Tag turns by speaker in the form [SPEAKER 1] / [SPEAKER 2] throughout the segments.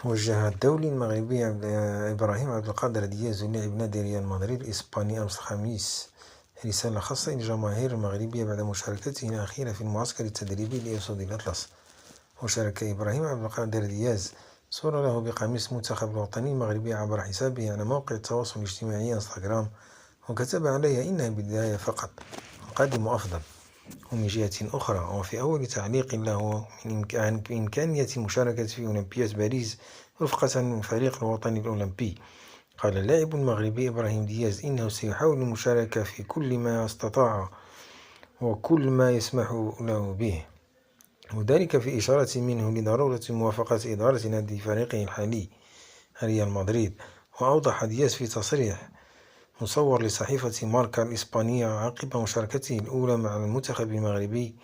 [SPEAKER 1] وجه الدولي المغربي إبراهيم عبد القادر دياز لاعب نادي ريال مدريد الإسباني أمس الخميس رسالة خاصة للجماهير المغربية بعد مشاركته الأخيرة في المعسكر التدريبي لأسود الأطلس. وشارك إبراهيم عبد القادر دياز صورة له بقميص المنتخب الوطني المغربي عبر حسابه على موقع التواصل الاجتماعي انستغرام، وكتب عليها: إنها بداية فقط، القادم أفضل. ومن جهة أخرى، وفي أول تعليق له بإمكانية المشاركة في أولمبياد باريس رفقة الفريق الوطني الأولمبي، قال اللاعب المغربي إبراهيم دياز إنه سيحاول المشاركة في كل ما استطاع وكل ما يسمح له به، وذلك في إشارة منه لضرورة موافقة إدارة نادي فريقه الحالي ريال مدريد. وأوضح دياز في تصريح مصور لصحيفة ماركا الإسبانية عقب مشاركته الأولى مع المنتخب المغربي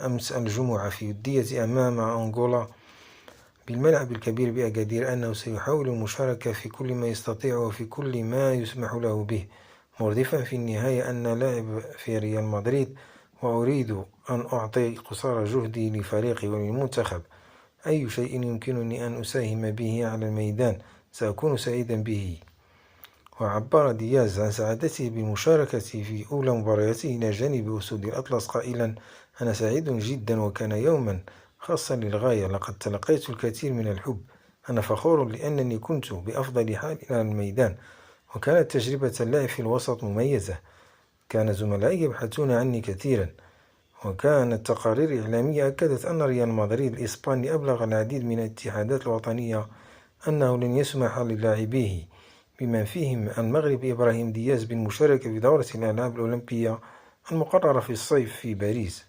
[SPEAKER 1] أمس الجمعة في ودية أمام أنغولا بالملعب الكبير بأكادير أنه سيحاول المشاركة في كل ما يستطيع وفي كل ما يسمح له به، مردفا في النهاية أن لاعب في ريال مدريد وأريد أن أعطي قصارى جهدي لفريقي وللمنتخب. أي شيء يمكنني أن أساهم به على الميدان سأكون سعيدا به. وعبر دياز عن سعادته بالمشاركة في أولى مبارياته إلى جانب أسود الأطلس قائلا: أنا سعيد جدا وكان يوما خاصا للغاية، لقد تلقيت الكثير من الحب، أنا فخور لأنني كنت بأفضل حال على الميدان، وكانت تجربة اللعب في الوسط مميزة، كان زملائي يبحثون عني كثيرا، وكانت تقارير إعلامية أكدت أن ريال مدريد الإسباني أبلغ العديد من الاتحادات الوطنية أنه لن يسمح للاعبيه بمن فيهم المغربي إبراهيم دياز بالمشاركة في دورة الألعاب الأولمبية المقررة في الصيف في باريس.